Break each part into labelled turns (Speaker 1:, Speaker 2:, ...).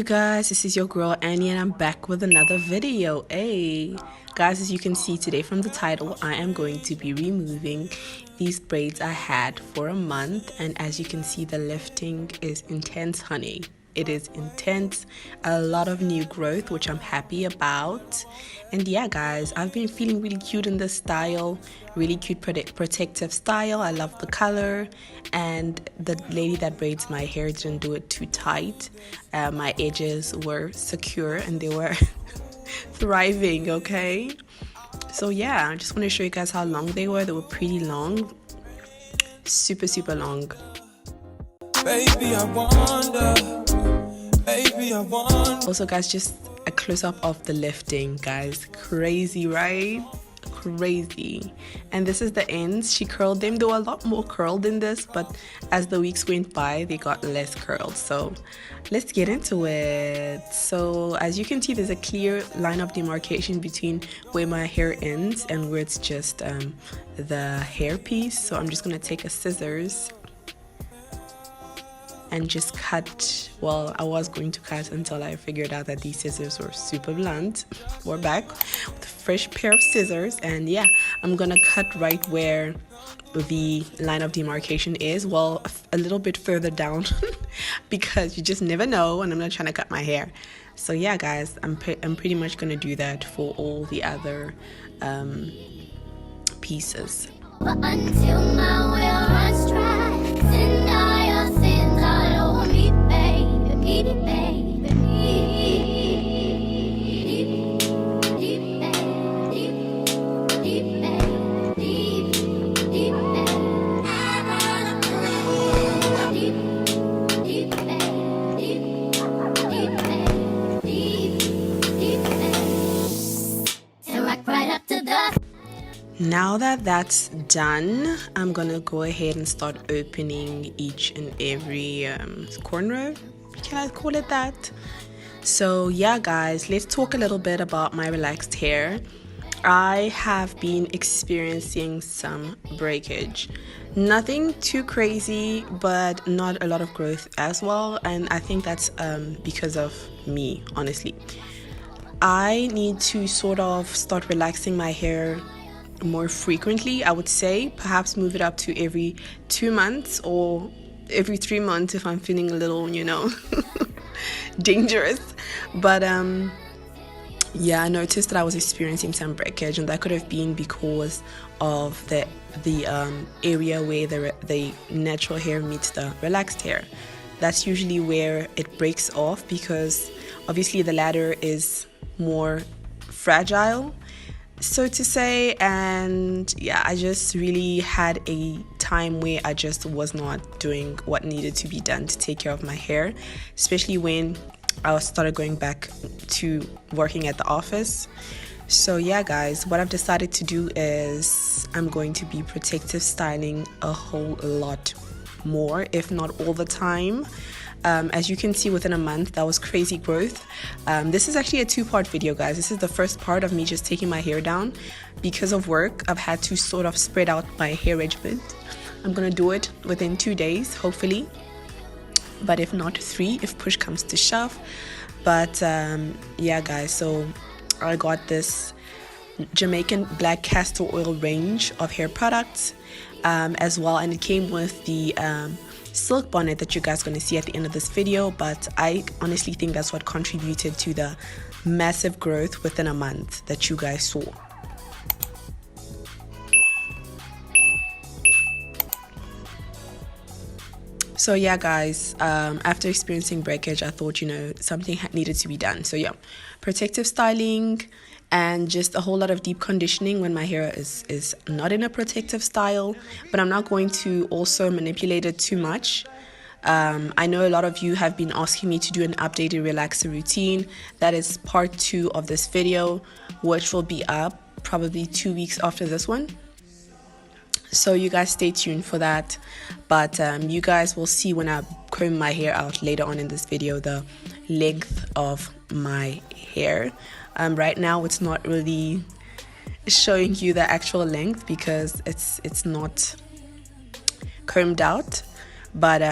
Speaker 1: you guys, this is your girl Annie and I'm back with another video. Hey guys, as you can see today from the title, I am going to be removing these braids I had for a month, and as you can see the lifting is intense, honey. It is intense, a lot of new growth, which I'm happy about. And yeah guys, I've been feeling really cute in this style, really cute protective style. I love the color, and the lady that braids my hair didn't do it too tight. My edges were secure and they were thriving. Okay, so yeah, I just want to show you guys how long they were. They were pretty long, super long.
Speaker 2: Baby, I wonder. Baby, I wonder.
Speaker 1: Also guys, just a close-up of the lifting, guys. Crazy, right? Crazy. And this is the ends. She curled them. They were a lot more curled than this, but as the weeks went by they got less curled. So let's get into it. So as you can see, there's a clear line of demarcation between where my hair ends and where it's just the hair piece. So I'm just gonna take a scissors and just cut. Well, I was going to cut until I figured out that these scissors were super blunt. We're back with a fresh pair of scissors, and yeah, I'm gonna cut right where the line of demarcation is. Well, a little bit further down because you just never know, and I'm not trying to cut my hair. So yeah guys, I'm pretty much gonna do that for all the other pieces.
Speaker 3: But until my will runs dry, deny your sins all over me, baby, baby.
Speaker 1: Now that that's done, I'm gonna go ahead and start opening each and every corner. Can I call it that? So yeah guys, let's talk a little bit about my relaxed hair. I have been experiencing some breakage. Nothing too crazy, but not a lot of growth as well, and I think that's because of me, honestly. I need to sort of start relaxing my hair more frequently. I would say perhaps move it up to every 2 months or every 3 months if I'm feeling a little, you know, dangerous. But yeah, I noticed that I was experiencing some breakage, and that could have been because of the area where the natural hair meets the relaxed hair. That's usually where it breaks off, because obviously the latter is more fragile, so to say. And yeah, I just really had a time where I just was not doing what needed to be done to take care of my hair, especially when I started going back to working at the office. So yeah guys, what I've decided to do is I'm going to be protective styling a whole lot more, if not all the time. As you can see, within a month, that was crazy growth. This is actually a 2-part video, guys. This is the first part of me just taking my hair down. Because of work, I've had to sort of spread out my hair regimen. I'm gonna do it within 2 days, hopefully, but if not 3, if push comes to shove. But yeah guys, so I got this Jamaican black castor oil range of hair products as well, and it came with the silk bonnet that you guys are going to see at the end of this video. But I honestly think that's what contributed to the massive growth within a month that you guys saw. So yeah guys, after experiencing breakage, I thought, you know, something needed to be done. So yeah, protective styling and just a whole lot of deep conditioning when my hair is not in a protective style. But I'm not going to also manipulate it too much. I know a lot of you have been asking me to do an updated relaxer routine. That is part 2 of this video, which will be up probably 2 weeks after this one. So you guys stay tuned for that. But you guys will see when I comb my hair out later on in this video the length of my hair. Right now it's not really showing you the actual length because it's not combed out, but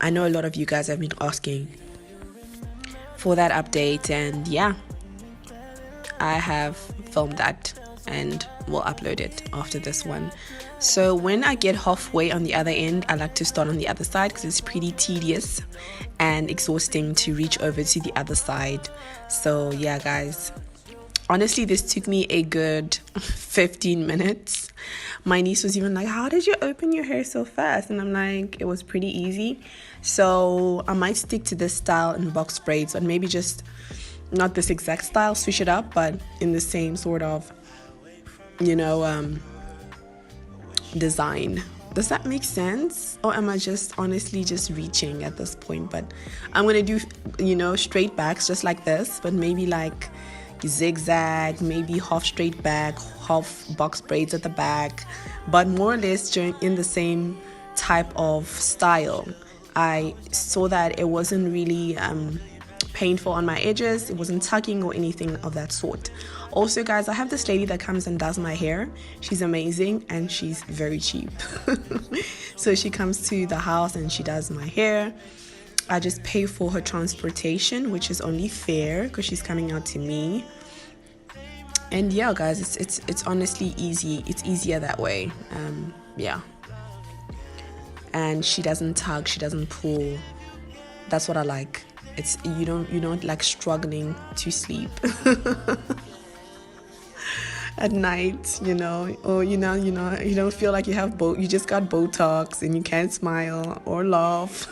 Speaker 1: I know a lot of you guys have been asking for that update. And yeah, I have filmed that and will upload it after this one. So when I get halfway on the other end, I like to start on the other side because it's pretty tedious and exhausting to reach over to the other side. So yeah, guys, honestly, this took me a good 15 minutes. My niece was even like, how did you open your hair so fast? And I'm like, it was pretty easy. So I might stick to this style in box braids, but maybe just not this exact style, switch it up, but in the same sort of, you know, design. Does that make sense? Or am I just honestly just reaching at this point? But I'm gonna do, you know, straight backs just like this, but maybe like zigzag, maybe half straight back, half box braids at the back, but more or less in the same type of style. I saw that it wasn't really painful on my edges, it wasn't tucking or anything of that sort. Also, guys, I have this lady that comes and does my hair. She's amazing and she's very cheap. So she comes to the house and she does my hair. I just pay for her transportation, which is only fair because she's coming out to me. And yeah, guys, it's honestly easy. It's easier that way. Yeah. And she doesn't tug, she doesn't pull. That's what I like. It's you don't like struggling to sleep at night, you know, or you don't feel like you just got Botox and you can't smile or laugh.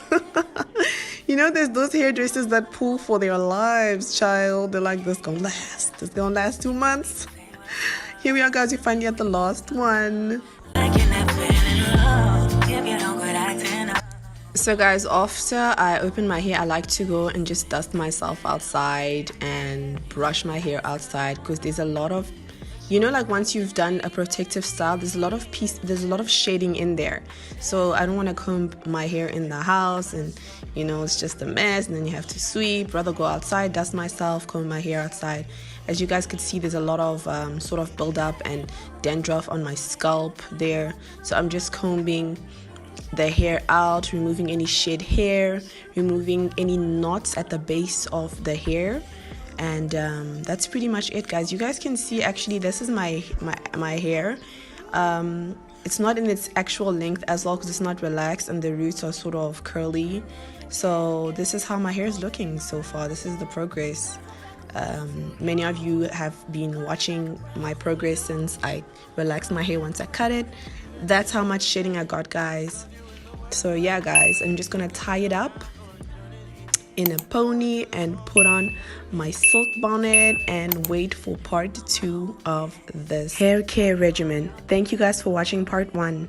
Speaker 1: You know, there's those hairdressers that pull for their lives, child. They're like, this gonna last 2 months. Here we are, guys, we finally at the last one. So guys, after I open my hair, I like to go and just dust myself outside and brush my hair outside, because there's a lot of, you know, like once you've done a protective style, there's a lot of shading in there. So I don't want to comb my hair in the house and, you know, it's just a mess and then you have to sweep. Rather go outside, dust myself, comb my hair outside. As you guys could see, there's a lot of sort of buildup and dandruff on my scalp there. So I'm just combing the hair out, removing any shed hair, removing any knots at the base of the hair. And that's pretty much it, guys. You guys can see, actually, this is my hair. It's not in its actual length as well because it's not relaxed and the roots are sort of curly. So this is how my hair is looking so far. This is the progress. Many of you have been watching my progress since I relaxed my hair once I cut it. That's how much shedding I got, guys. So yeah, guys, I'm just gonna tie it up in a pony and put on my silk bonnet and wait for part 2 of this hair care regimen. Thank you guys for watching part 1.